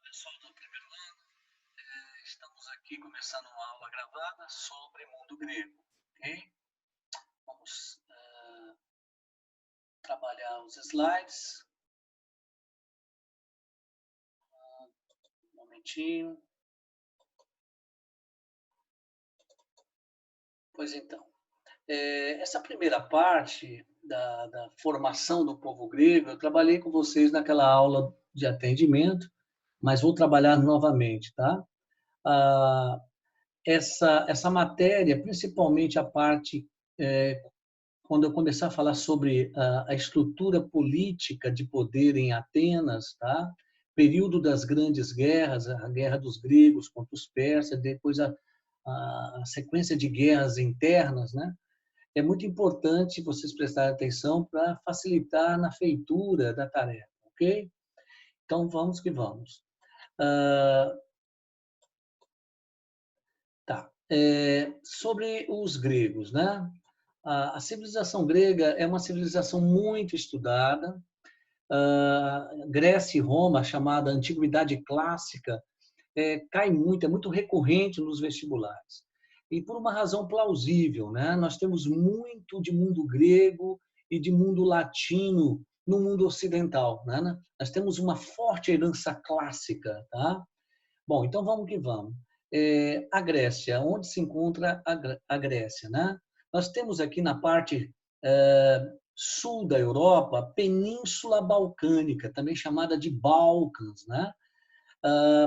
Pessoal do primeiro ano, estamos aqui começando uma aula gravada sobre mundo grego, ok? Vamos trabalhar os slides. Um momentinho. Pois então, essa primeira parte da formação do povo grego, eu trabalhei com vocês naquela aula de atendimento, mas vou trabalhar novamente, tá? Essa matéria, principalmente a parte, quando eu começar a falar sobre a estrutura política de poder em Atenas, tá? Período das grandes guerras, a guerra dos gregos contra os persas, depois a sequência de guerras internas, né? É muito importante vocês prestarem atenção para facilitar na feitura da tarefa, ok? Então, vamos que vamos. Tá. Sobre os gregos, né? A civilização grega é uma civilização muito estudada. Grécia e Roma, chamada Antiguidade Clássica, cai muito, é muito recorrente nos vestibulares. E por uma razão plausível, né? Nós temos muito de mundo grego e de mundo latino no mundo ocidental, né? Nós temos uma forte herança clássica, tá? Bom, então vamos que vamos. A Grécia, onde se encontra a Grécia, né? Nós temos aqui na parte sul da Europa a Península Balcânica, também chamada de Balcãs, né?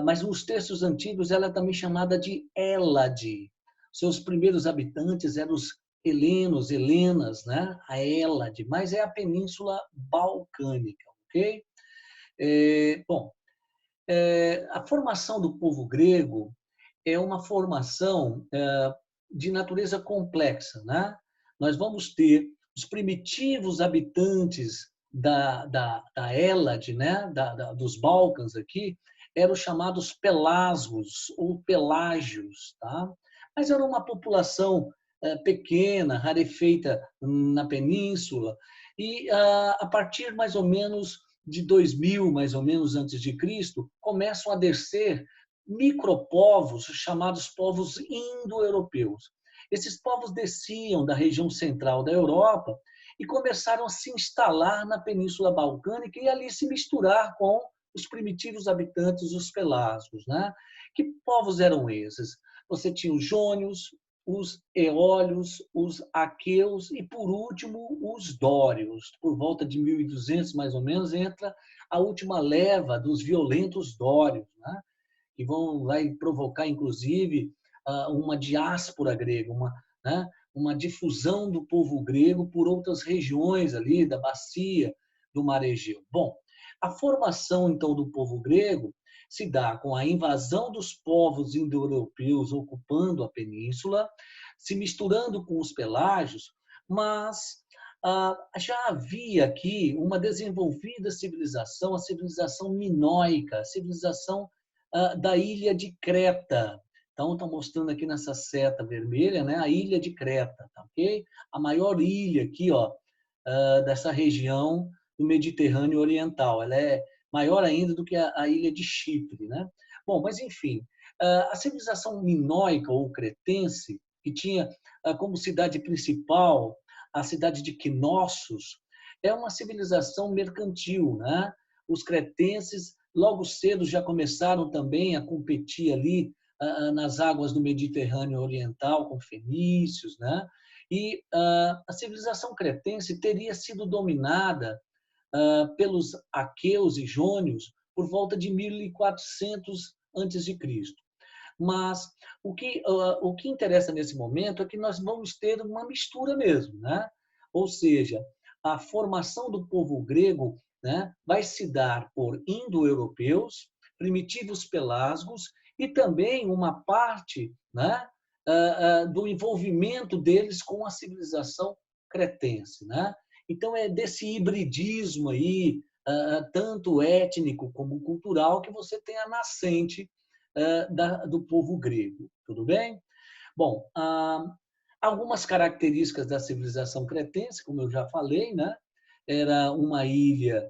Mas nos textos antigos ela é também chamada de Hélade. Seus primeiros habitantes eram os helenos, helenas, né? A Hélade, mas é a Península Balcânica, ok? Bom, a formação do povo grego é uma formação de natureza complexa, né? Nós vamos ter os primitivos habitantes da Hélade, né? Dos Balcãs aqui, eram chamados pelasgos ou pelágios, tá? Mas era uma população pequena, rarefeita na península, e a partir mais ou menos de 2000, mais ou menos antes de Cristo, começam a descer micropovos chamados povos indo-europeus. Esses povos desciam da região central da Europa e começaram a se instalar na Península Balcânica e ali se misturar com os primitivos habitantes, os pelasgos, né? Que povos eram esses? Você tinha os jônios, os eólios, os aqueus e, por último, os dórios. Por volta de 1200, mais ou menos, entra a última leva dos violentos dórios, né? Que vai provocar, inclusive, uma diáspora grega, né? Uma difusão do povo grego por outras regiões ali da bacia do Mar Egeu. Bom, a formação, então, do povo grego se dá com a invasão dos povos indo-europeus ocupando a península, se misturando com os pelágios, mas já havia aqui uma desenvolvida civilização, a civilização minoica, a civilização da ilha de Creta. Então, está mostrando aqui nessa seta vermelha, né, a ilha de Creta, tá, ok? A maior ilha aqui, ó, dessa região do Mediterrâneo Oriental. Ela é maior ainda do que a ilha de Chipre, né? Bom, mas enfim, a civilização minoica ou cretense, que tinha como cidade principal a cidade de Knossos, é uma civilização mercantil, né? Os cretenses logo cedo já começaram também a competir ali nas águas do Mediterrâneo Oriental com fenícios, né? E a civilização cretense teria sido dominada pelos aqueus e jônios por volta de 1400 a.C. Mas o que interessa nesse momento é que nós vamos ter uma mistura mesmo, né? Ou seja, a formação do povo grego, né, vai se dar por indo-europeus, primitivos pelasgos e também uma parte, né, do envolvimento deles com a civilização cretense, né? Então é desse hibridismo aí, tanto étnico como cultural, que você tem a nascente do povo grego, tudo bem? Bom, algumas características da civilização cretense, como eu já falei, né? Era uma ilha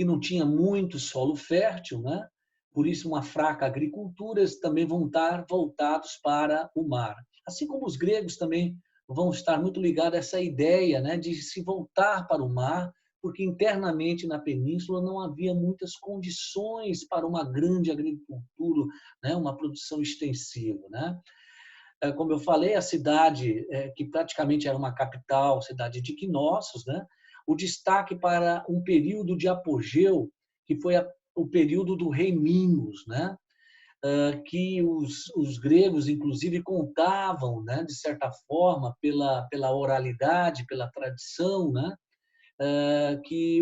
que não tinha muito solo fértil, né? Por isso uma fraca agricultura, eles também vão estar voltados para o mar. Assim como os gregos também vão estar muito ligados a essa ideia, né, de se voltar para o mar, porque internamente na península não havia muitas condições para uma grande agricultura, né, uma produção extensiva, né? Como eu falei, a cidade que praticamente era uma capital, cidade de Knossos, né? O destaque para um período de apogeu, que foi o período do rei Minos, né? Que os gregos, inclusive, contavam, né? De certa forma, pela oralidade, pela tradição, né? Que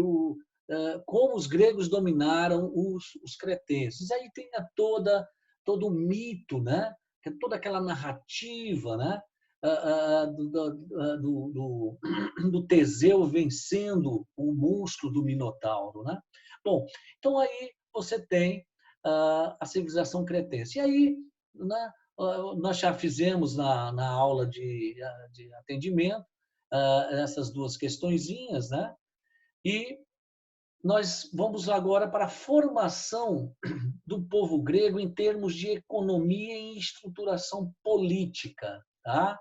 como os gregos dominaram os cretenses. Aí tem todo o mito, né? Toda aquela narrativa, né? Do Teseu vencendo o monstro do Minotauro, né? Bom, então aí você tem a civilização cretense. E aí, né, nós já fizemos na aula de atendimento essas duas questõezinhas, né? E nós vamos agora para a formação do povo grego em termos de economia e estruturação política, tá?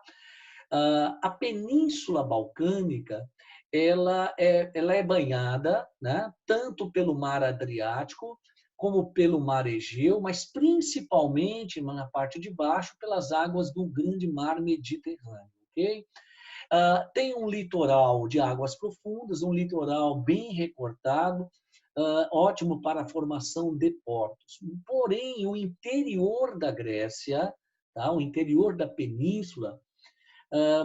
A Península Balcânica ela é banhada, né, tanto pelo Mar Adriático como pelo Mar Egeu, mas principalmente na parte de baixo pelas águas do Grande Mar Mediterrâneo, ok? Tem um litoral de águas profundas, um litoral bem recortado, ótimo para a formação de portos. Porém, o interior da Grécia, tá? O interior da península,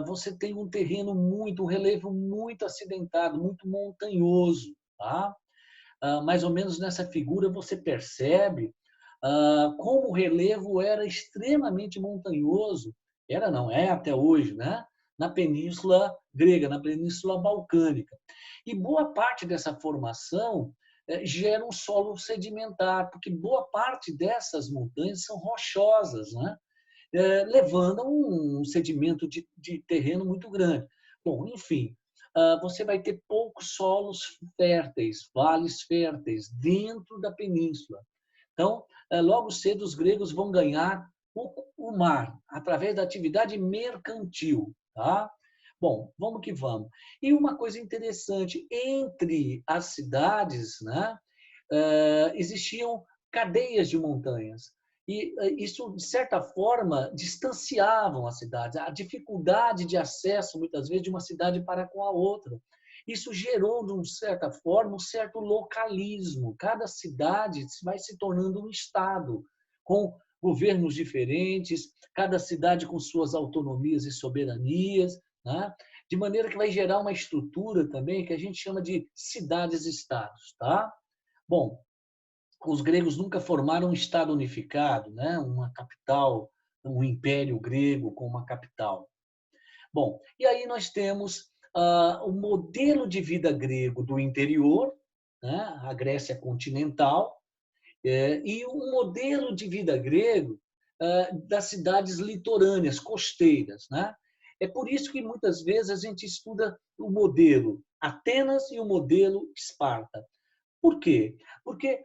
você tem um terreno um relevo muito acidentado, muito montanhoso, tá? Mais ou menos nessa figura você percebe como o relevo era extremamente montanhoso, era não, é até hoje, né? Na Península Grega, na Península Balcânica. E boa parte dessa formação gera um solo sedimentar, porque boa parte dessas montanhas são rochosas, né? Levando a um sedimento de terreno muito grande. Bom, enfim, você vai ter poucos solos férteis, vales férteis dentro da península. Então, logo cedo os gregos vão ganhar o mar através da atividade mercantil, tá? Bom, vamos que vamos. E uma coisa interessante, entre as cidades, né, existiam cadeias de montanhas. E isso, de certa forma, distanciavam as cidades. A dificuldade de acesso, muitas vezes, de uma cidade para com a outra. Isso gerou, de uma certa forma, um certo localismo. Cada cidade vai se tornando um estado, com governos diferentes, cada cidade com suas autonomias e soberanias, né? De maneira que vai gerar uma estrutura também que a gente chama de cidades-estados. Tá? Bom, os gregos nunca formaram um Estado unificado, né? Uma capital, um império grego com uma capital. Bom, e aí nós temos o modelo de vida grego do interior, né? A Grécia continental, e o modelo de vida grego das cidades litorâneas, costeiras. Né? É por isso que muitas vezes a gente estuda o modelo Atenas e o modelo Esparta. Por quê? Porque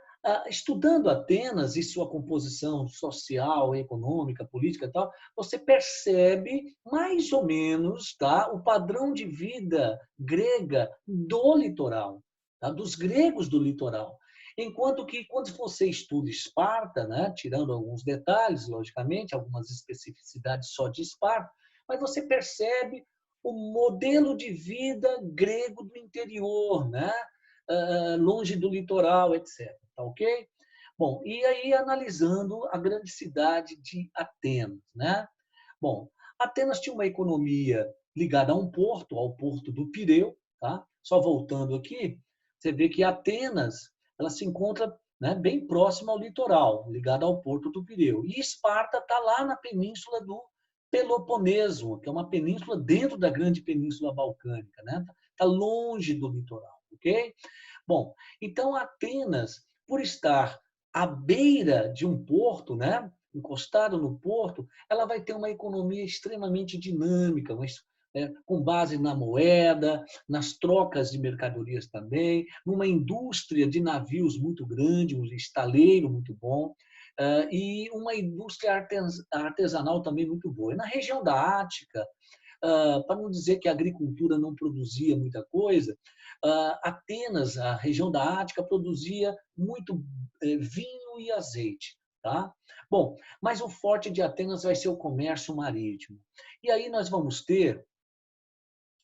estudando Atenas e sua composição social, econômica, política e tal, você percebe mais ou menos, tá, o padrão de vida grega do litoral, tá, dos gregos do litoral. Enquanto que, quando você estuda Esparta, né, tirando alguns detalhes, logicamente, algumas especificidades só de Esparta, mas você percebe o modelo de vida grego do interior, né? Longe do litoral, etc. Tá ok? Bom, e aí analisando a grande cidade de Atenas, né? Bom, Atenas tinha uma economia ligada a um porto, ao porto do Pireu, tá? Só voltando aqui, você vê que Atenas, ela se encontra, né, bem próxima ao litoral, ligada ao porto do Pireu. E Esparta está lá na península do Peloponeso, que é uma península dentro da grande península balcânica, né? Está longe do litoral, ok? Bom, então Atenas, por estar à beira de um porto, né, encostado no porto, ela vai ter uma economia extremamente dinâmica, com base na moeda, nas trocas de mercadorias também, numa indústria de navios muito grande, um estaleiro muito bom, e uma indústria artesanal também muito boa. E na região da Ática, para não dizer que a agricultura não produzia muita coisa, Atenas, a região da Ática, produzia muito vinho e azeite. Tá? Bom, mas o forte de Atenas vai ser o comércio marítimo. E aí nós vamos ter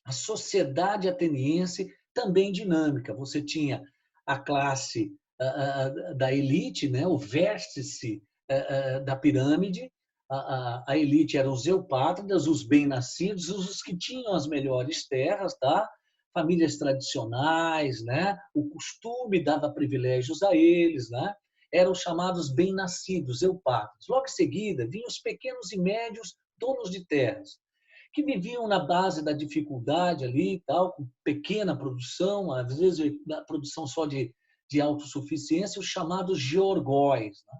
a sociedade ateniense também dinâmica. Você tinha a classe da elite, né? O vértice da pirâmide. A elite eram os eupátridas, os bem-nascidos, os que tinham as melhores terras, tá? Famílias tradicionais, né? O costume dava privilégios a eles, né? Eram chamados bem-nascidos, eupátridas. Logo em seguida, vinham os pequenos e médios donos de terras, que viviam na base da dificuldade ali, tal, com pequena produção, às vezes a produção só de autossuficiência, os chamados georgóis. Né?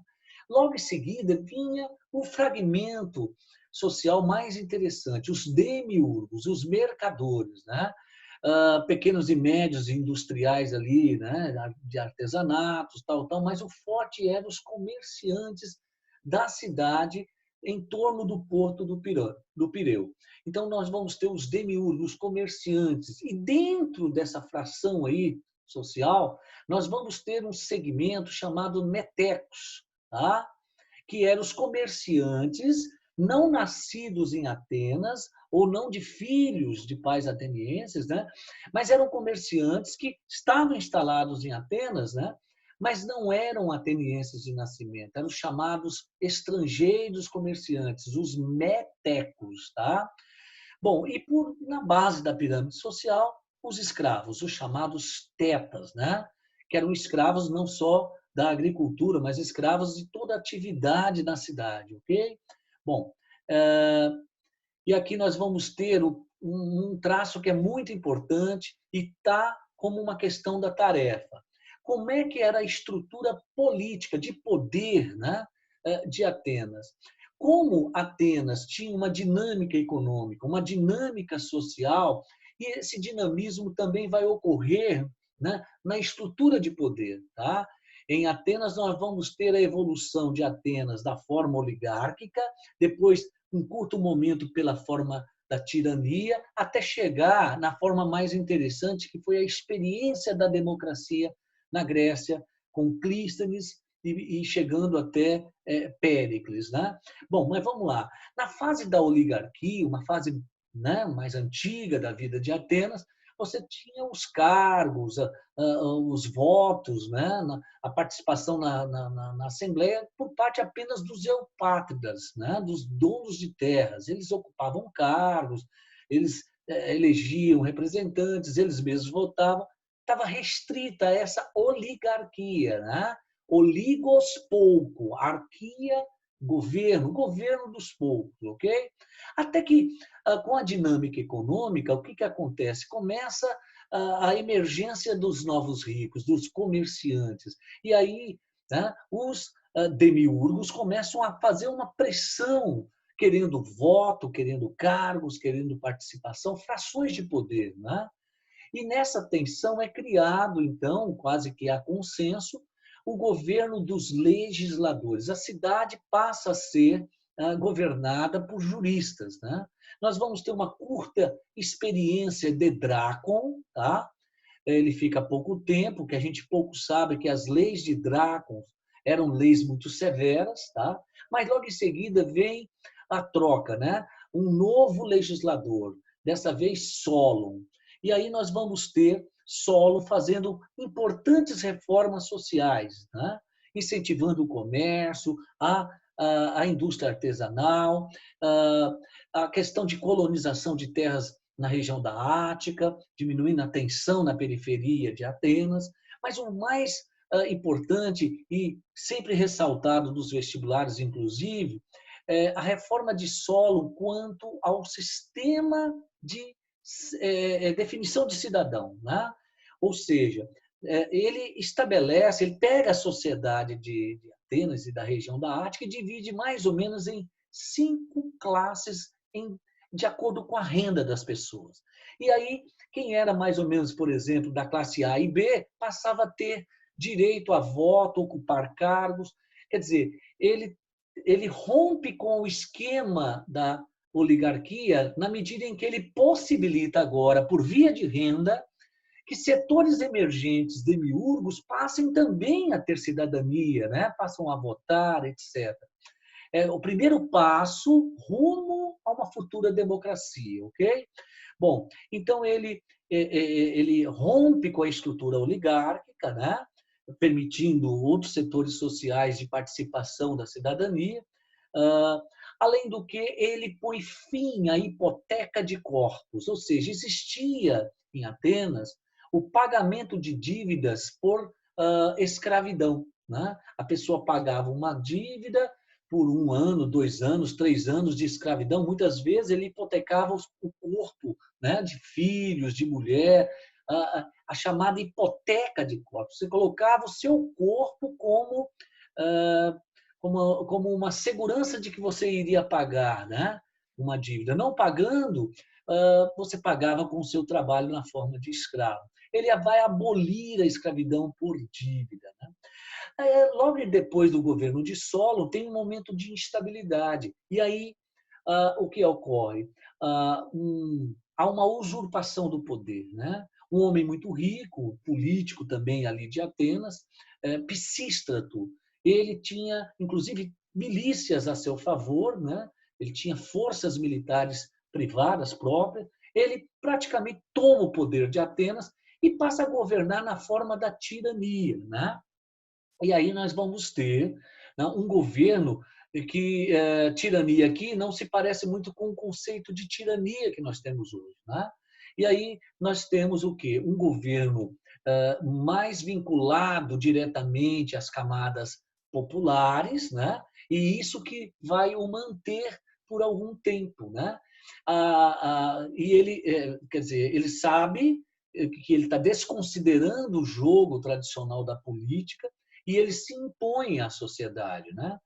Logo em seguida vinha o fragmento social mais interessante, os demiurgos, os mercadores, né? Pequenos e médios industriais ali, né? De artesanatos, tal, mas o forte eram os comerciantes da cidade em torno do porto do Pireu. Então, nós vamos ter os demiurgos, os comerciantes, e dentro dessa fração aí social, nós vamos ter um segmento chamado metecos, tá? Que eram os comerciantes não nascidos em Atenas, ou não de filhos de pais atenienses, né? Mas eram comerciantes que estavam instalados em Atenas, né? Mas não eram atenienses de nascimento, eram chamados estrangeiros comerciantes, os metecos, tá? Bom, e na base da pirâmide social, os escravos, os chamados tetas, né? Que eram escravos não só da agricultura, mas escravos de toda a atividade na cidade, ok? Bom, e aqui nós vamos ter um traço que é muito importante e está como uma questão da tarefa. Como é que era a estrutura política de poder, né, de Atenas? Como Atenas tinha uma dinâmica econômica, uma dinâmica social, e esse dinamismo também vai ocorrer, né, na estrutura de poder. Tá? Em Atenas, nós vamos ter a evolução de Atenas da forma oligárquica, depois, um curto momento, pela forma da tirania, até chegar na forma mais interessante, que foi a experiência da democracia na Grécia, com Clístenes e chegando até Péricles. Né? Bom, mas vamos lá. Na fase da oligarquia, uma fase, né, mais antiga da vida de Atenas, você tinha os cargos, os votos, né, a participação na Assembleia por parte apenas dos eupátridas, né, dos donos de terras. Eles ocupavam cargos, eles elegiam representantes, eles mesmos votavam. Estava restrita a essa oligarquia, né? Oligos pouco, arquia, governo dos poucos, ok? Até que, com a dinâmica econômica, o que acontece? Começa a emergência dos novos ricos, dos comerciantes. E aí, né, os demiurgos começam a fazer uma pressão, querendo voto, querendo cargos, querendo participação, frações de poder. Né? E nessa tensão é criado, então, quase que a consenso, o governo dos legisladores. A cidade passa a ser governada por juristas. Né? Nós vamos ter uma curta experiência de Drácon, tá? Ele fica pouco tempo, que a gente pouco sabe que as leis de Drácon eram leis muito severas, tá? Mas logo em seguida vem a troca, né? Um novo legislador, dessa vez Solon. E aí nós vamos ter Solon fazendo importantes reformas sociais, né? Incentivando o comércio, a indústria artesanal, a questão de colonização de terras na região da Ática, diminuindo a tensão na periferia de Atenas. Mas o mais importante e sempre ressaltado nos vestibulares, inclusive, é a reforma de Solon quanto ao sistema de definição de cidadão. Né? Ou seja, ele estabelece, ele pega a sociedade de Atenas e da região da Ática e divide mais ou menos em 5 classes de acordo com a renda das pessoas. E aí, quem era mais ou menos, por exemplo, da classe A e B, passava a ter direito a voto, ocupar cargos. Quer dizer, ele rompe com o esquema da oligarquia na medida em que ele possibilita agora, por via de renda, que setores emergentes, demiurgos, passem também a ter cidadania, né? Passam a votar, etc. É o primeiro passo rumo a uma futura democracia, ok? Bom, então ele rompe com a estrutura oligárquica, né? Permitindo outros setores sociais de participação da cidadania. Além do que, ele põe fim à hipoteca de corpos, ou seja, existia em Atenas o pagamento de dívidas por escravidão. Né? A pessoa pagava uma dívida por 1 ano, 2 anos, 3 anos de escravidão. Muitas vezes ele hipotecava o corpo, né, de filhos, de mulher, a chamada hipoteca de corpo. Você colocava o seu corpo como uma segurança de que você iria pagar, né, uma dívida. Não pagando, você pagava com o seu trabalho na forma de escravo. Ele vai abolir a escravidão por dívida. Né? Logo depois do governo de Solon, tem um momento de instabilidade. E aí, o que ocorre? Há uma usurpação do poder. Né? Um homem muito rico, político também ali de Atenas, Pisístrato, ele tinha, inclusive, milícias a seu favor, né? Ele tinha forças militares privadas próprias, ele praticamente toma o poder de Atenas e passa a governar na forma da tirania. Né? E aí nós vamos ter, né, um governo que tirania aqui não se parece muito com o conceito de tirania que nós temos hoje. Né? E aí nós temos o quê? Um governo mais vinculado diretamente às camadas populares, né? E isso que vai o manter por algum tempo. Né? E ele, quer dizer, ele sabe que ele está desconsiderando o jogo tradicional da política e ele se impõe à sociedade. Né?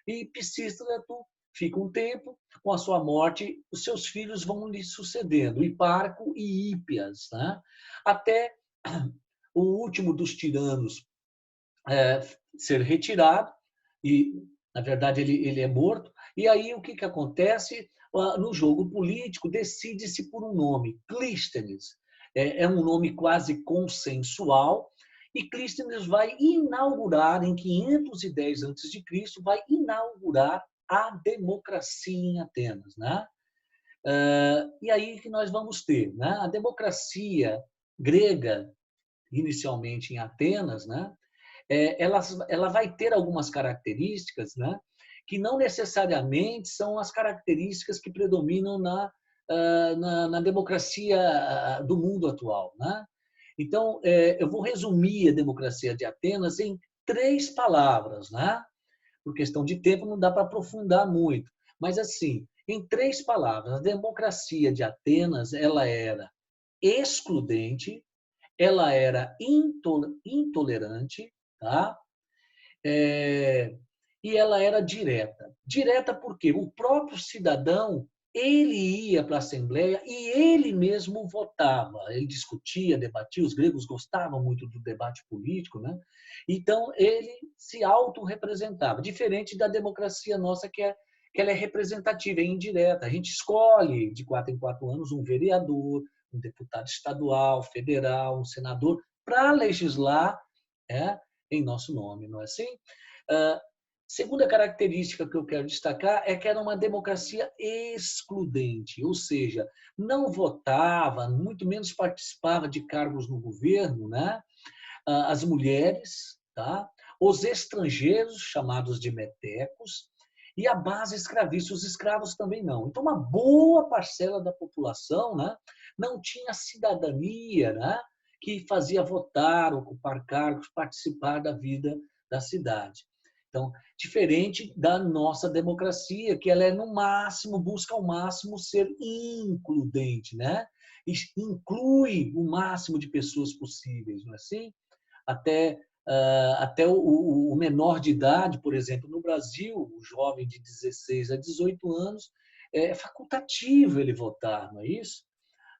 E Pisístrato fica um tempo, com a sua morte, os seus filhos vão lhe sucedendo, Hiparco e Hípias, né? Até o último dos tiranos ser retirado, e, na verdade, ele é morto. E aí o que acontece? No jogo político, decide-se por um nome, Clístenes. É um nome quase consensual, e Clístenes vai inaugurar, em 510 a.C., vai inaugurar a democracia em Atenas. Né? E aí que nós vamos ter, né? A democracia grega, inicialmente em Atenas, né? Ela vai ter algumas características, né? Que não necessariamente são as características que predominam na democracia do mundo atual. Né? Então, eu vou resumir a democracia de Atenas em 3 palavras. Né? Por questão de tempo, não dá para aprofundar muito. Mas, assim, em 3 palavras, a democracia de Atenas ela era excludente, ela era intolerante, tá? E ela era direta. Direta porque o próprio cidadão ele ia para a Assembleia e ele mesmo votava. Ele discutia, debatia, os gregos gostavam muito do debate político, né? Então ele se autorrepresentava, diferente da democracia nossa que ela é representativa, é indireta. A gente escolhe de 4 em 4 anos um vereador, um deputado estadual, federal, um senador, para legislar em nosso nome, não é assim? Segunda característica que eu quero destacar é que era uma democracia excludente, ou seja, não votava, muito menos participava de cargos no governo, né? As mulheres, tá? Os estrangeiros, chamados de metecos, e a base escravista, os escravos também não. Então, uma boa parcela da população, né, não tinha cidadania, né, que fazia votar, ocupar cargos, participar da vida da cidade. Então, diferente da nossa democracia, que ela é no máximo, busca ao máximo ser includente, né? Inclui o máximo de pessoas possíveis, não é assim? Até o menor de idade, por exemplo, no Brasil, o jovem de 16 a 18 anos, é facultativo ele votar, não é isso?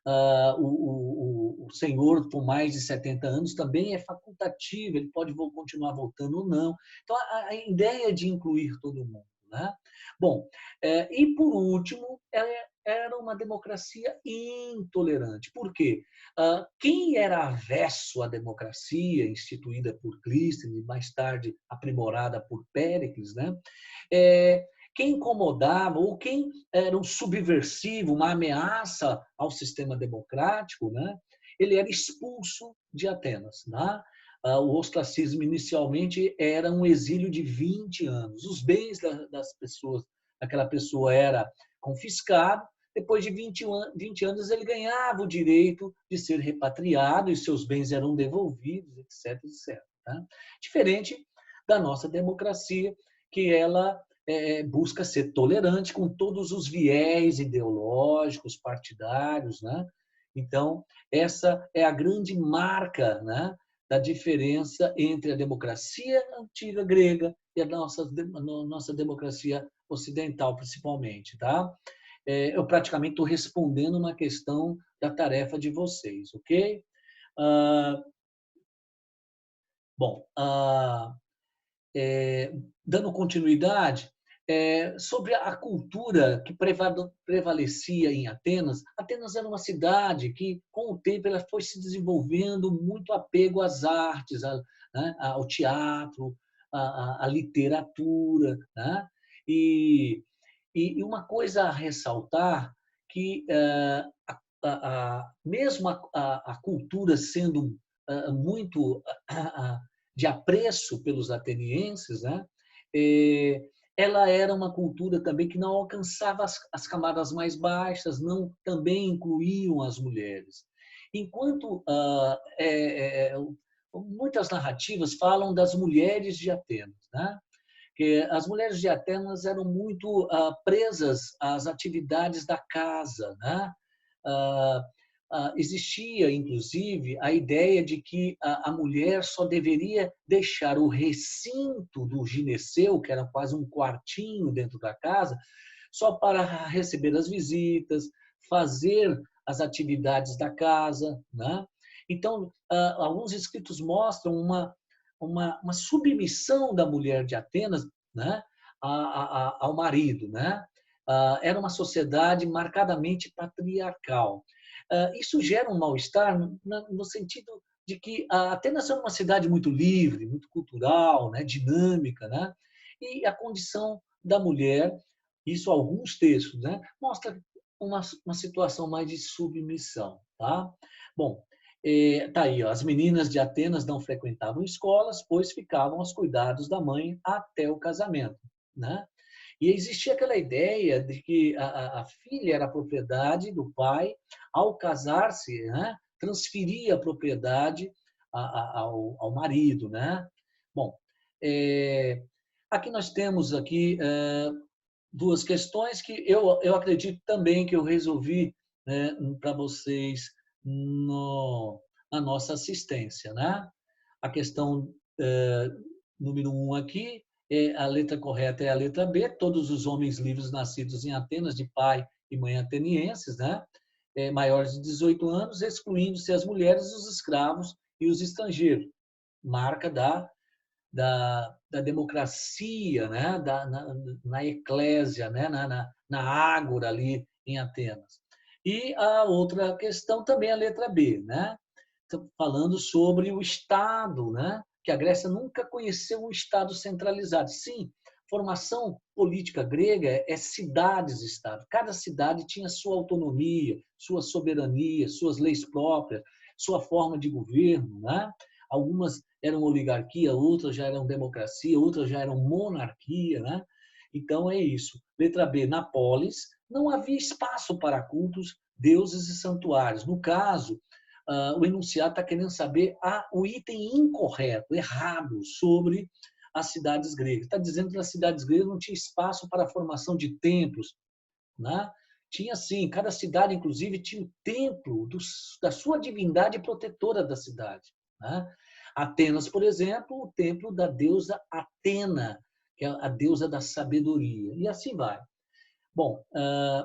O senhor com mais de 70 anos também é facultativo, ele pode continuar votando ou não. Então, a ideia de incluir todo mundo. Né? Bom, e por último, era uma democracia intolerante. Por quê? Quem era avesso à democracia, instituída por Clístenes e mais tarde aprimorada por Péricles, né? Quem incomodava ou quem era um subversivo, uma ameaça ao sistema democrático, né? Ele era expulso de Atenas. Né? O ostracismo inicialmente era um exílio de 20 anos. Os bens das pessoas, daquela pessoa era confiscado. Depois de 20 anos, ele ganhava o direito de ser repatriado e seus bens eram devolvidos, etc. etc. Tá? Diferente da nossa democracia, que ela busca ser tolerante com todos os viés ideológicos, partidários. Né? Então, essa é a grande marca, né, da diferença entre a democracia antiga grega e a nossa democracia ocidental, principalmente. Tá? Eu praticamente estou respondendo uma questão da tarefa de vocês, ok? Bom, dando continuidade, sobre a cultura que prevalecia em Atenas. Atenas era uma cidade que, com o tempo, ela foi se desenvolvendo muito apego às artes, né, ao teatro, à literatura. Né? E, e uma coisa a ressaltar, que mesmo a cultura sendo muito de apreço pelos atenienses, né? Ela era uma cultura também que não alcançava as camadas mais baixas, não também incluíam as mulheres. Enquanto muitas narrativas falam das mulheres de Atenas, né? Que as mulheres de Atenas eram muito presas às atividades da casa, né? Existia, inclusive, a ideia de que a mulher só deveria deixar o recinto do gineceu, que era quase um quartinho dentro da casa, só para receber as visitas, fazer as atividades da casa. Né? Então, alguns escritos mostram uma submissão da mulher de Atenas, né, ao marido. Né? Era uma sociedade marcadamente patriarcal. Isso gera um mal-estar no sentido de que Atenas é uma cidade muito livre, muito cultural, né, dinâmica, né? E a condição da mulher, isso alguns textos, né, mostra uma situação mais de submissão. Tá? Bom, tá aí, ó, as meninas de Atenas não frequentavam escolas, pois ficavam aos cuidados da mãe até o casamento. Né? E existia aquela ideia de que a filha era propriedade do pai, ao casar-se, né, transferia a propriedade ao marido. Né? Bom, aqui nós temos aqui duas questões que eu acredito também que eu resolvi, né, para vocês na nossa assistência. Né? A questão número 1 aqui, a letra correta é a letra B, todos os homens livres nascidos em Atenas, de pai e mãe atenienses, né? Maiores de 18 anos, excluindo-se as mulheres, os escravos e os estrangeiros. Marca da democracia, né? Na eclésia, né? Na ágora ali em Atenas. E a outra questão também é a letra B, né? Falando sobre o Estado, né? Que a Grécia nunca conheceu um Estado centralizado. Sim, formação política grega é cidades-estado. Cada cidade tinha sua autonomia, sua soberania, suas leis próprias, sua forma de governo. Né? Algumas eram oligarquia, outras já eram democracia, outras já eram monarquia. Né? Então é isso. Letra B, na polis, não havia espaço para cultos, deuses e santuários. No caso, o enunciado está querendo saber o item incorreto, errado, sobre as cidades gregas. Está dizendo que nas cidades gregas não tinha espaço para a formação de templos. Né? Tinha sim, cada cidade, inclusive, tinha o templo da sua divindade protetora da cidade. Né? Atenas, por exemplo, o templo da deusa Atena, que é a deusa da sabedoria. E assim vai. Bom,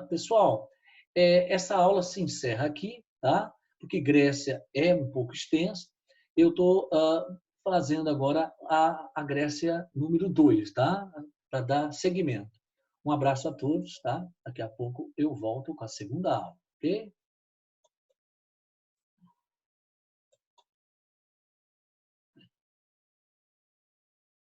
pessoal, essa aula se encerra aqui, tá? Porque Grécia é um pouco extensa. Eu estou fazendo agora a Grécia número 2, tá? Para dar seguimento. Um abraço a todos, tá? Daqui a pouco eu volto com a segunda aula, ok?